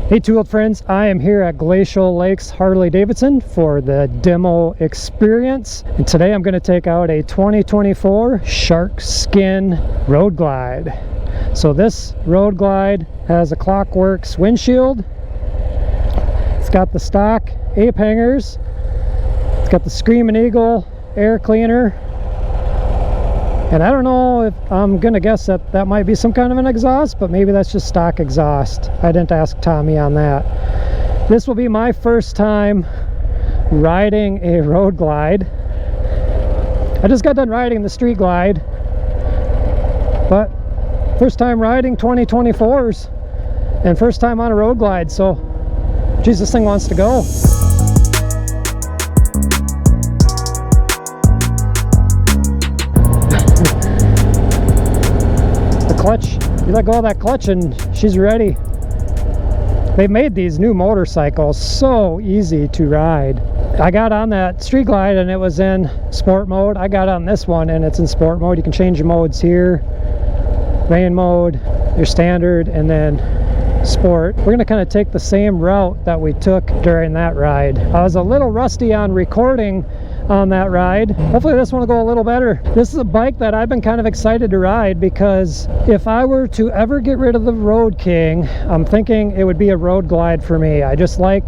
Hey Two-Wheeled friends, I am here at Glacial Lakes Harley Davidson for the demo experience, and today I'm going to take out a 2024 Shark Skin Road Glide. So this Road Glide has a Clockworks windshield, it's got the stock ape hangers, it's got the Screaming Eagle air cleaner, and I don't know if I'm gonna guess that that might be some kind of an exhaust, but maybe that's just stock exhaust. I didn't ask Tommy on that. This will be my first time riding a road glide. I just got done riding the street glide, but first time riding 2024s and first time on a road glide, so geez, this thing wants to go. Clutch, you let go of that clutch and she's ready. They've made these new motorcycles so easy to ride. I got on that street glide and it was in sport mode. I got on this one and it's in sport mode. You can change your modes here: rain mode, your standard, and then sport. We're going to kind of take the same route that we took during that ride. I was a little rusty on recording on that ride. Hopefully this one will go a little better. This is a bike that I've been kind of excited to ride because if I were to ever get rid of the Road King, I'm thinking it would be a road glide for me. I just like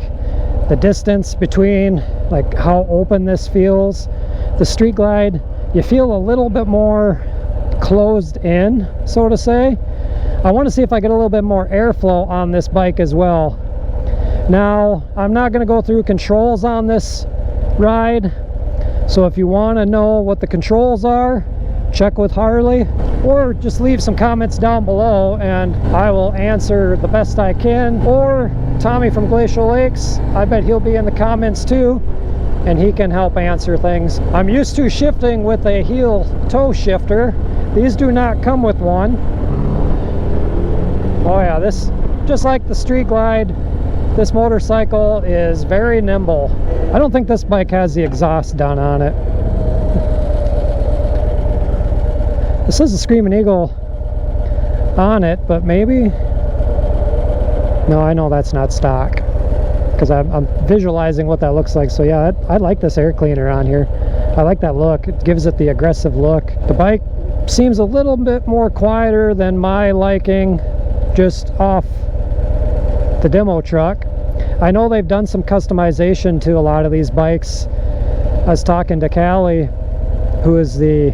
the distance between, like how open this feels. The street glide, you feel a little bit more closed in, so to say. I want to see if I get a little bit more airflow on this bike as well. Now, I'm not going to go through controls on this ride, so if you want to know what the controls are, check with Harley, or just leave some comments down below and I will answer the best I can. Or Tommy from Glacial Lakes, I bet he'll be in the comments too, and he can help answer things. I'm used to shifting with a heel toe shifter. These do not come with one. Oh yeah, this, just like the street glide, this motorcycle is very nimble. I don't think this bike has the exhaust done on it. This is a Screaming Eagle on it, but maybe... No, I know that's not stock, because I'm visualizing what that looks like. So yeah, I like this air cleaner on here. I like that look. It gives it the aggressive look. The bike seems a little bit more quieter than my liking just off the demo truck. I know they've done some customization to a lot of these bikes. I was talking to Callie, who is the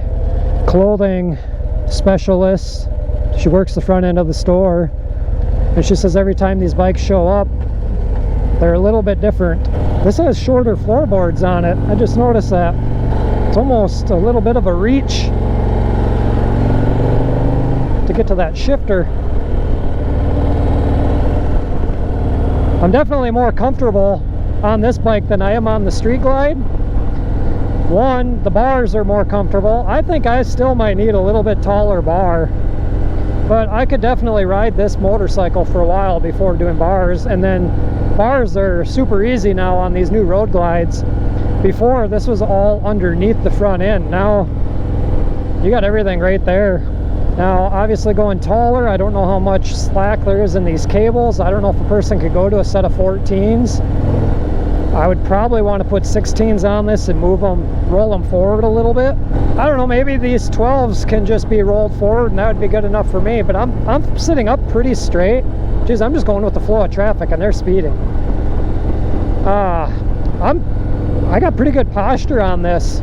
clothing specialist. She works the front end of the store, and she says every time these bikes show up, they're a little bit different. This has shorter floorboards on it. I just noticed that. It's almost a little bit of a reach to get to that shifter. I'm definitely more comfortable on this bike than I am on the street glide. One, the bars are more comfortable. I think I still might need a little bit taller bar, but I could definitely ride this motorcycle for a while before doing bars. And then bars are super easy now on these new road glides. Before, this was all underneath the front end. Now you got everything right there. Now, obviously going taller, I don't know how much slack there is in these cables. I don't know if a person could go to a set of 14s. I would probably want to put 16s on this and move them, roll them forward a little bit. I don't know, maybe these 12s can just be rolled forward and that would be good enough for me, but I'm sitting up pretty straight. Geez, I'm just going with the flow of traffic and they're speeding. I got pretty good posture on this.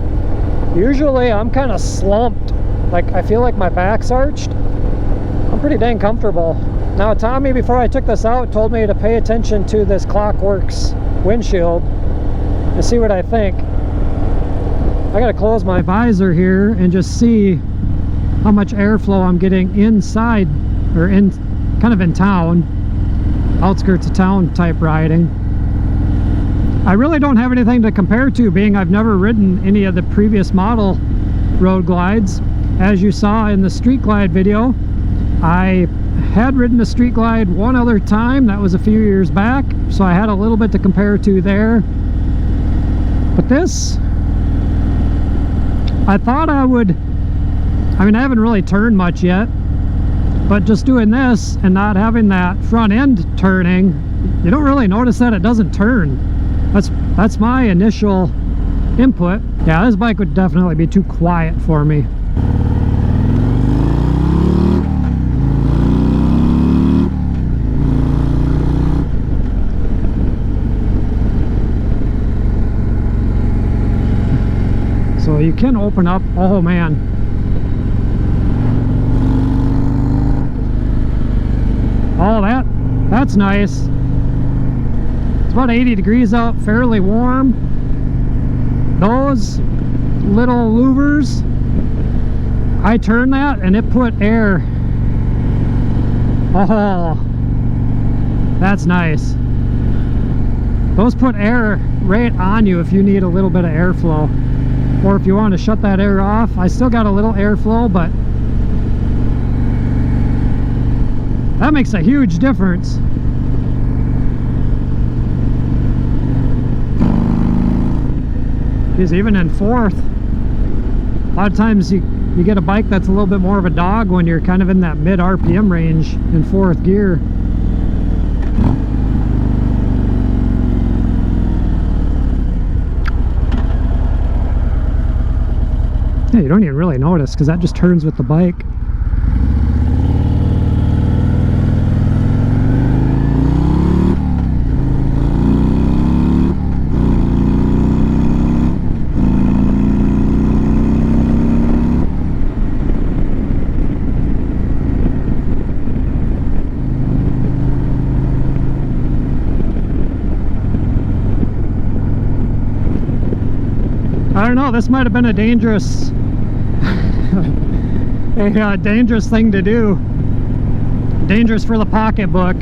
Usually I'm kind of slumped. Like, I feel like my back's arched. I'm pretty dang comfortable. Now, Tommy, before I took this out, told me to pay attention to this Clockworks windshield and see what I think. I gotta close my visor here and just see how much airflow I'm getting inside, or in kind of in town, outskirts of town type riding. I really don't have anything to compare to, being I've never ridden any of the previous model road glides. As you saw in the street glide video, I had ridden a street glide one other time. That was a few years back, so I had a little bit to compare to there. But this, I thought I would, I mean, I haven't really turned much yet, but just doing this and not having that front end turning you don't really notice that it doesn't turn. That's my initial input. Yeah, this bike would definitely be too quiet for me. So you can open up, oh man. Oh, that's nice. It's about 80 degrees out, fairly warm. Those little louvers, I turned that and it put air. Oh, that's nice. Those put air right on you if you need a little bit of airflow. Or if you want to shut that air off. I still got a little airflow, but that makes a huge difference. Because even in fourth, a lot of times you get a bike that's a little bit more of a dog when you're kind of in that mid RPM range in fourth gear. Yeah, you don't even really notice because that just turns with the bike. I don't know, this might have been a dangerous dangerous thing to do. Dangerous for the pocketbook.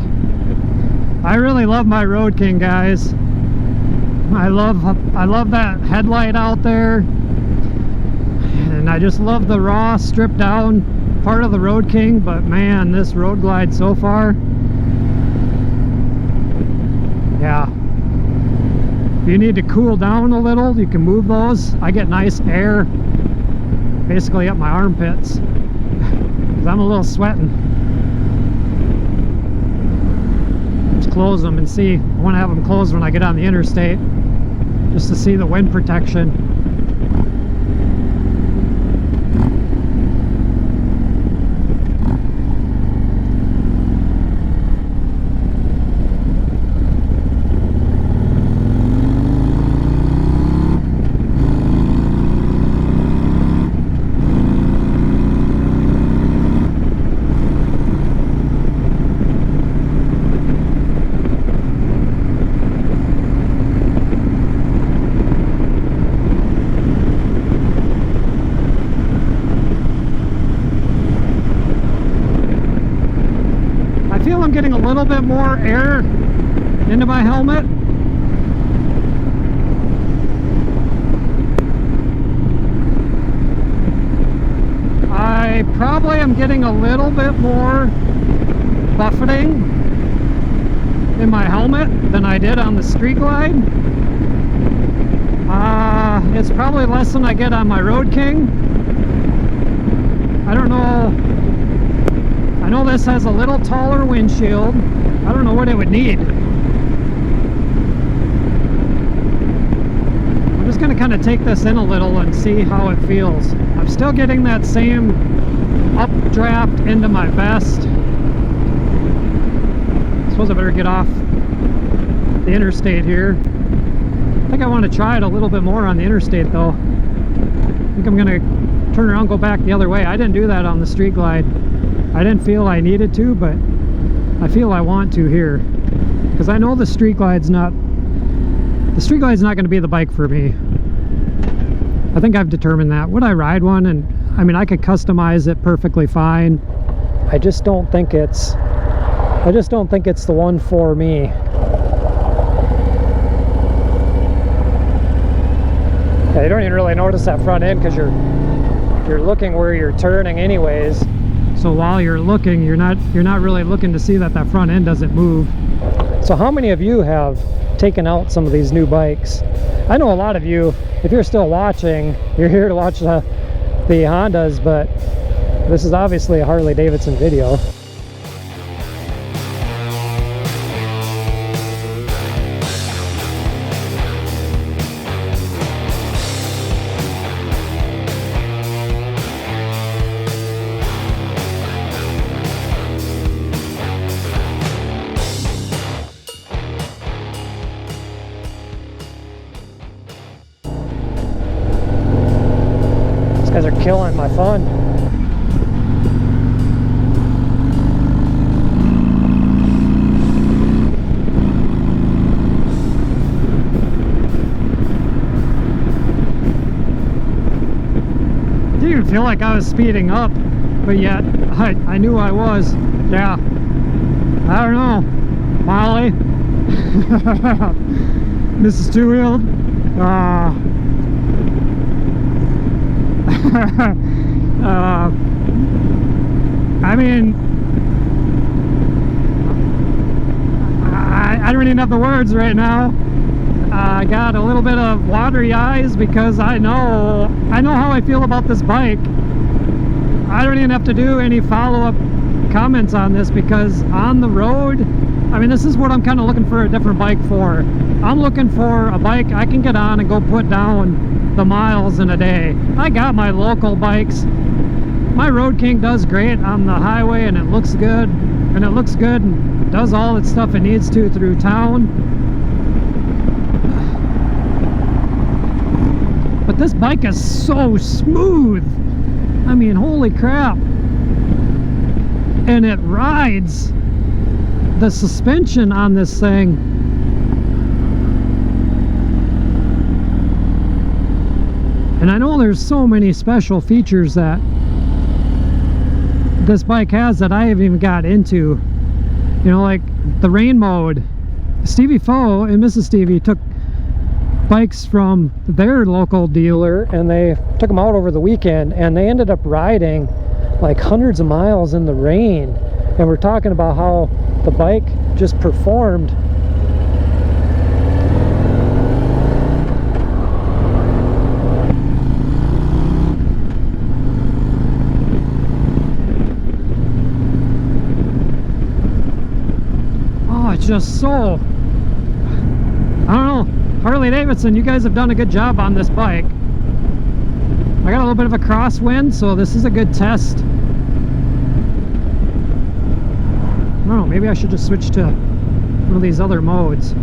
I really love my Road King, guys. I love that headlight out there, and I just love the raw, stripped down part of the Road King. But man, this Road Glide so far, yeah. If you need to cool down a little, you can move those. I get nice air basically up my armpits because I'm a little sweating. Let's close them and see. I want to have them closed when I get on the interstate just to see the wind protection. I'm getting a little bit more air into my helmet. I probably am getting a little bit more buffeting in my helmet than I did on the Street Glide. It's probably less than I get on my Road King. I don't know. I know this has a little taller windshield. I don't know what it would need. I'm just going to kind of take this in a little and see how it feels. I'm still getting that same updraft into my vest. I suppose I better get off the interstate here. I think I want to try it a little bit more on the interstate though. I think I'm going to turn around and go back the other way. I didn't do that on the Street Glide. I didn't feel I needed to, but I feel I want to here because I know the Street Glide's not going to be the bike for me. I think I've determined that. Would I ride one? And I mean, I could customize it perfectly fine. I just don't think it's the one for me. Yeah, you don't even really notice that front end because you're looking where you're turning anyways. So while you're looking, you're not really looking to see that front end doesn't move. So how many of you have taken out some of these new bikes? I know a lot of you, if you're still watching, you're here to watch the Hondas, but this is obviously a Harley Davidson video. guys are killing my fun. Didn't even feel like I was speeding up, but yet I knew I was. Yeah. I don't know. Molly. Mrs.TWOWHEELD. I mean, I don't even have the words right now. I got a little bit of watery eyes because I know how I feel about this bike. I don't even have to do any follow-up comments on this because on the road, I mean, this is what I'm kind of looking for a different bike for. I'm looking for a bike I can get on and go put down the miles in a day. I got my local bikes. My Road King does great on the highway and it looks good. And it looks good and does all its stuff it needs to through town. But this bike is so smooth. I mean, holy crap. And it rides. The suspension on this thing, and I know there's so many special features that this bike has that I haven't even got into, you know, like the rain mode. Stevie Foe and Mrs. Stevie took bikes from their local dealer and they took them out over the weekend and they ended up riding like hundreds of miles in the rain, and we're talking about how the bike just performed. Oh, it's just so, I don't know, Harley Davidson, you guys have done a good job on this bike. I got a little bit of a crosswind, so this is a good test. I don't know, maybe I should just switch to one of these other modes.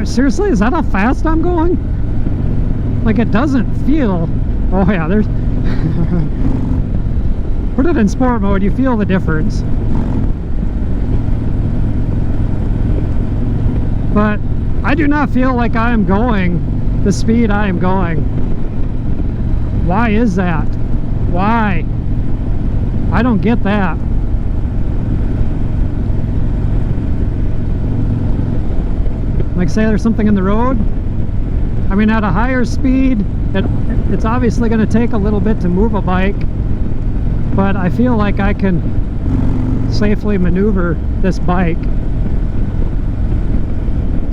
Seriously, is that how fast I'm going? Like, it doesn't feel... Oh yeah, there's... Put it in sport mode, you feel the difference. But I do not feel like I am going the speed I am going. Why is that? Why? I don't get that. Like, say there's something in the road. I mean, at a higher speed, it's obviously going to take a little bit to move a bike, but I feel like I can safely maneuver this bike.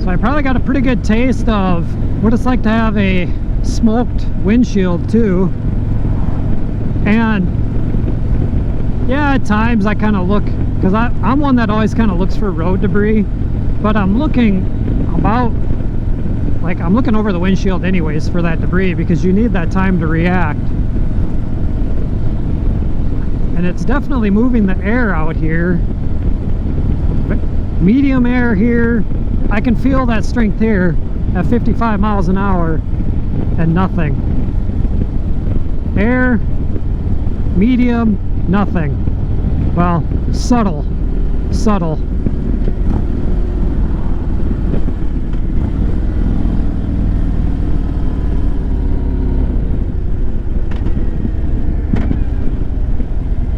So I probably got a pretty good taste of what it's like to have a smoked windshield too. And yeah, at times I kind of look, because I'm one that always kind of looks for road debris, but I'm looking about, like, I'm looking over the windshield anyways for that debris because you need that time to react. And it's definitely moving the air out here. Medium air here. I can feel that strength here at 55 miles an hour and nothing. Air, medium, nothing. Well, subtle.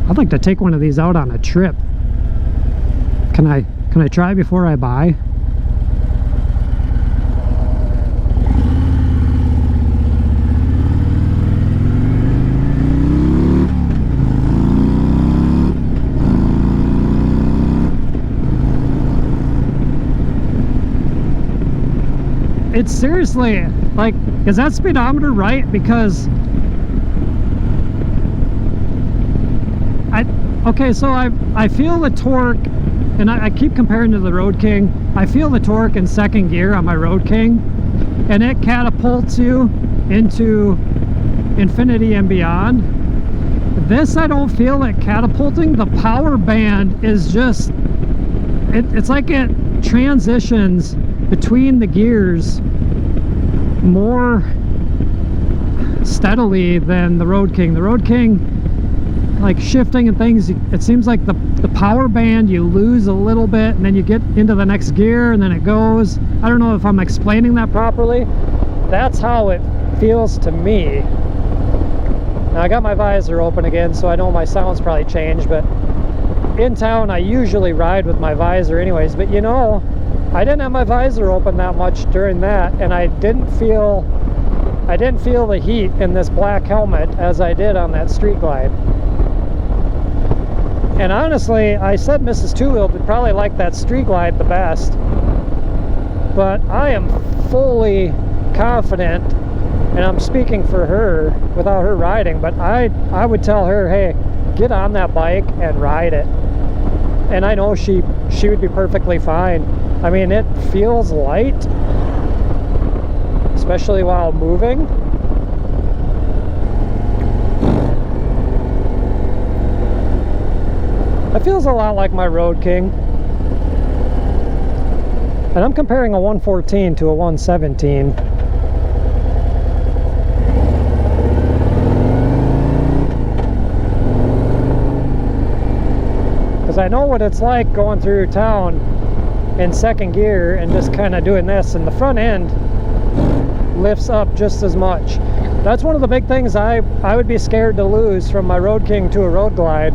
I'd like to take one of these out on a trip. Can I try before I buy? It's seriously, like, is that speedometer right? Because okay, so I feel the torque, and I keep comparing to the Road King. I feel the torque in second gear on my Road King, and it catapults you into infinity and beyond. This, I don't feel it catapulting. The power band is just, it's like it transitions between the gears more steadily than the Road King. The Road King, like shifting and things, it seems like the power band, you lose a little bit and then you get into the next gear and then it goes. I don't know if I'm explaining that properly. That's how it feels to me. Now I got my visor open again, so I know my sound's probably changed, but in town I usually ride with my visor anyways. But you know, I didn't have my visor open that much during that, and I didn't feel the heat in this black helmet as I did on that Street Glide. And honestly, I said Mrs.TWOWHEELD would probably like that Street Glide the best, but I am fully confident, and I'm speaking for her without her riding, but I would tell her, hey, get on that bike and ride it. And I know she would be perfectly fine. I mean, it feels light, especially while moving. It feels a lot like my Road King. And I'm comparing a 114 to a 117. Because I know what it's like going through town in second gear and just kind of doing this, and the front end lifts up just as much. That's one of the big things I would be scared to lose from my Road King to a Road Glide,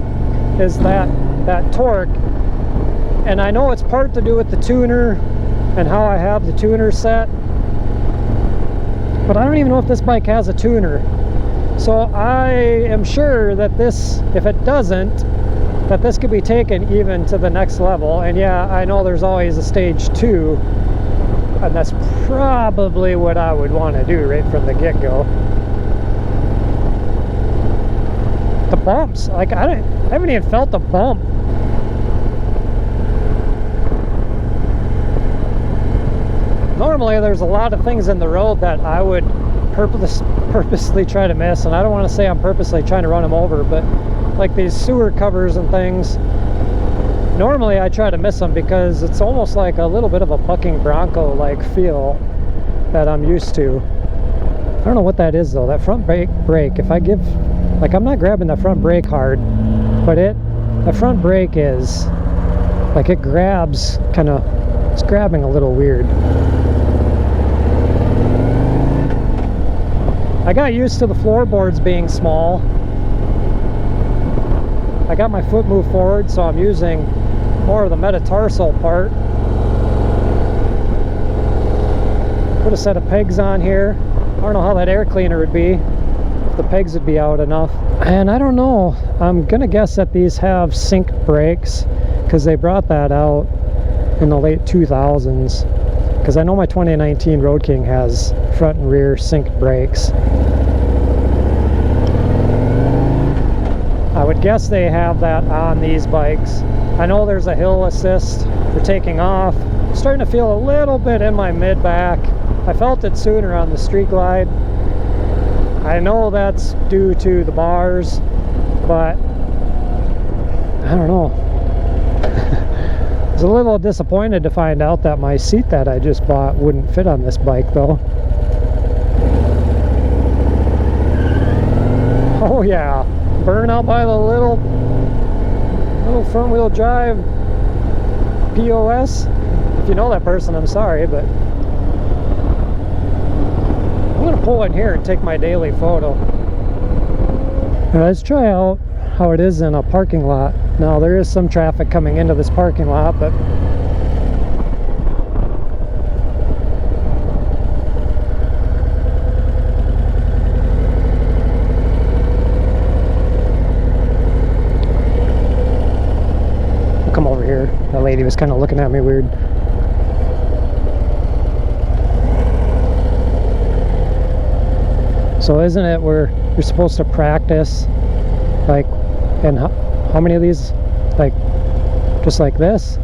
is that torque. And I know it's part to do with the tuner and how I have the tuner set, but I don't even know if this bike has a tuner. So I am sure that this, if it doesn't, that this could be taken even to the next level. And yeah, I know there's always a stage 2, and that's probably what I would want to do right from the get-go. The bumps, like I haven't even felt a bump. Normally there's a lot of things in the road that I would purposely try to miss, and I don't want to say I'm purposely trying to run them over, but like these sewer covers and things, normally I try to miss them because it's almost like a little bit of a bucking bronco like feel that I'm used to. I don't know what that is though. That front brake, if I give, like, I'm not grabbing the front brake hard, but the front brake is like, it grabs kind of, it's grabbing a little weird. I got used to the floorboards being small. I got my foot moved forward, so I'm using more of the metatarsal part. Put a set of pegs on here. I don't know how that air cleaner would be, if the pegs would be out enough. And I don't know, I'm gonna guess that these have sync brakes, because they brought that out in the late 2000s. Because I know my 2019 Road King has front and rear sync brakes. I would guess they have that on these bikes. I know there's a hill assist for taking off. I'm starting to feel a little bit in my mid-back. I felt it sooner on the Street Glide. I know that's due to the bars, but I don't know. I was a little disappointed to find out that my seat that I just bought wouldn't fit on this bike though. Oh yeah, burn out by the little front wheel drive POS. If you know that person, I'm sorry, but I'm gonna pull in here and take my daily photo. Now, let's try out how it is in a parking lot. Now there is some traffic coming into this parking lot, but I'll come over here. That lady was kind of looking at me weird. So isn't it where you're supposed to practice, like, and how many of these, like, just like this?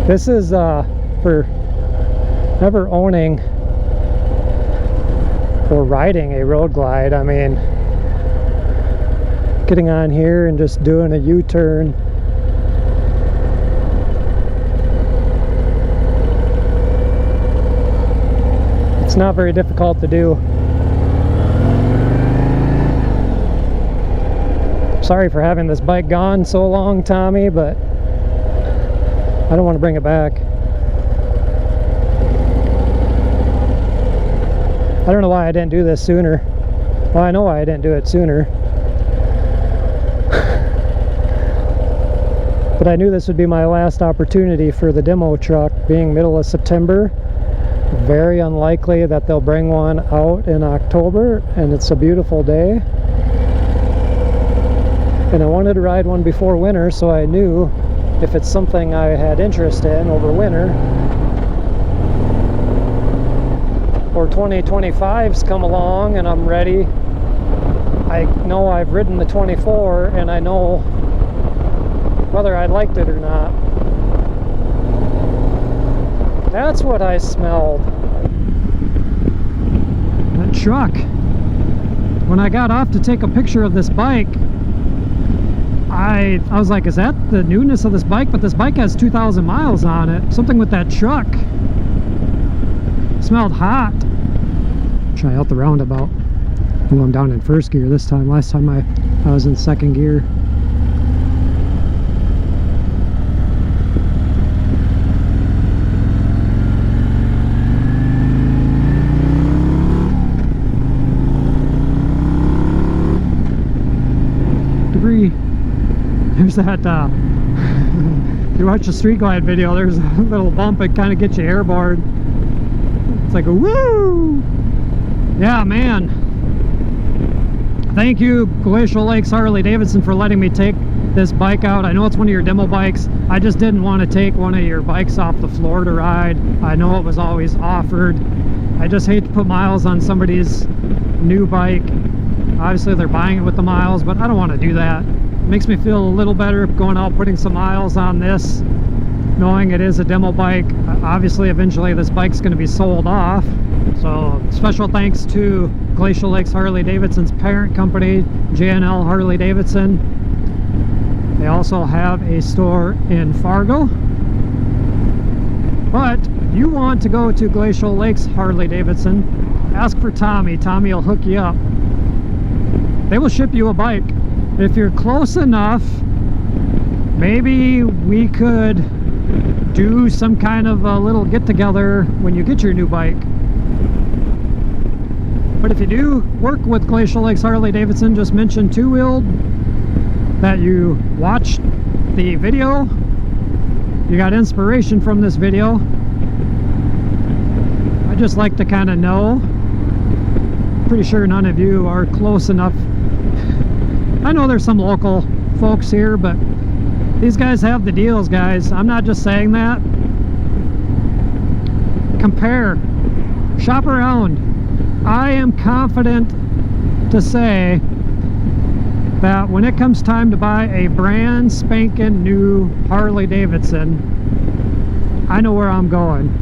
This is, for never owning or riding a road glide. I mean, getting on here and just doing a U-turn. It's not very difficult to do. Sorry for having this bike gone so long, Tommy, but I don't want to bring it back. I don't know why I didn't do this sooner. Well, I know why I didn't do it sooner. But I knew this would be my last opportunity for the demo truck, being middle of September. Very unlikely that they'll bring one out in October, and it's a beautiful day. And I wanted to ride one before winter, so I knew if it's something I had interest in over winter, or 2025's come along and I'm ready. I know I've ridden the 24 and I know whether I liked it or not. That's what I smelled. That truck. When I got off to take a picture of this bike, I was like, is that the newness of this bike? But this bike has 2,000 miles on it. Something with that truck. Smelled hot. Try out the roundabout. Oh, I'm down in first gear this time. Last time I was in second gear. Debris. There's that, you watch the street glide video, there's a little bump that kind of gets you airborne. It's like a woo! Yeah, man. Thank you, Glacial Lakes Harley Davidson, for letting me take this bike out. I know it's one of your demo bikes. I just didn't want to take one of your bikes off the floor to ride. I know it was always offered. I just hate to put miles on somebody's new bike. Obviously, they're buying it with the miles, but I don't want to do that. It makes me feel a little better going out putting some miles on this, knowing it is a demo bike. Obviously, eventually this bike's going to be sold off. So special thanks to Glacial Lakes Harley Davidson's parent company, J&L Harley Davidson. They also have a store in Fargo. But you want to go to Glacial Lakes Harley Davidson, ask for Tommy. Tommy will hook you up. They will ship you a bike. If you're close enough, maybe we could do some kind of a little get-together when you get your new bike. But if you do work with Glacial Lakes Harley Davidson, just mention Two-Wheeled, that you watched the video, you got inspiration from this video. I just like to kind of know. Pretty sure none of you are close enough. I know there's some local folks here, but these guys have the deals, guys. I'm not just saying that. Compare. Shop around. I am confident to say that when it comes time to buy a brand spanking new Harley Davidson, I know where I'm going.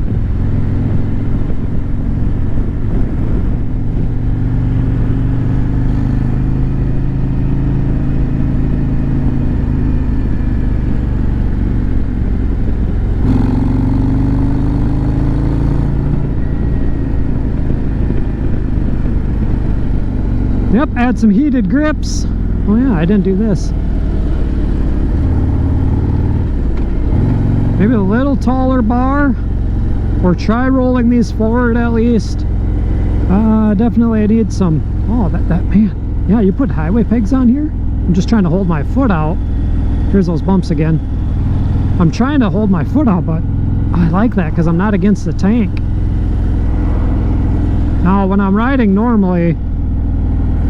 Yep, add some heated grips. Oh yeah, I didn't do this. Maybe a little taller bar, or try rolling these forward at least. Definitely I need some. Oh, that man. Yeah, you put highway pegs on here? I'm just trying to hold my foot out. Here's those bumps again. I'm trying to hold my foot out, but I like that because I'm not against the tank. Now, when I'm riding normally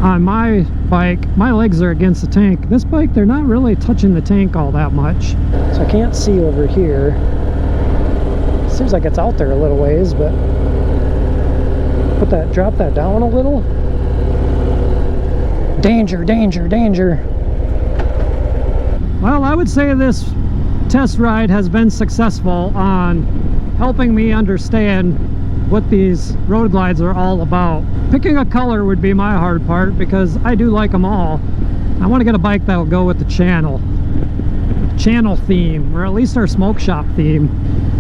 on my bike, my legs are against the tank. This bike, they're not really touching the tank all that much. So I can't see over here. Seems like it's out there a little ways, but drop that down a little. Danger, danger, danger. Well, I would say this test ride has been successful on helping me understand what these road glides are all about. Picking a color would be my hard part because I do like them all. I want to get a bike that'll go with the channel theme, or at least our smoke shop theme.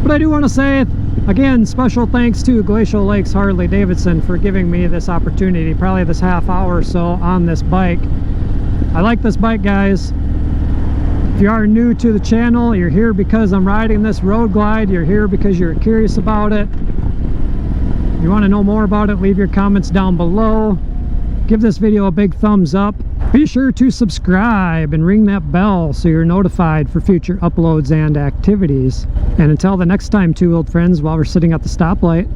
But I do want to say, again, special thanks to Glacial Lakes Harley Davidson for giving me this opportunity, probably this half hour or so on this bike. I like this bike, guys. If you are new to the channel, you're here because I'm riding this road glide, you're here because you're curious about it. If you want to know more about it, leave your comments down below. Give this video a big thumbs up. Be sure to subscribe and ring that bell so you're notified for future uploads and activities. And until the next time, two-wheeled friends, while we're sitting at the stoplight,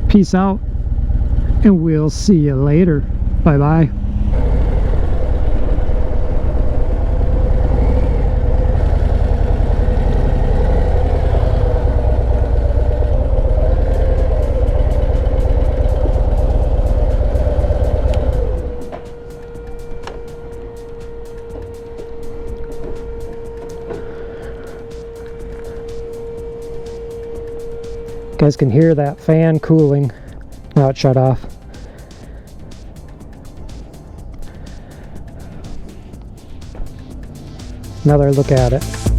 peace out, and we'll see you later. Bye-bye. You guys can hear that fan cooling. Now it shut off. Another look at it.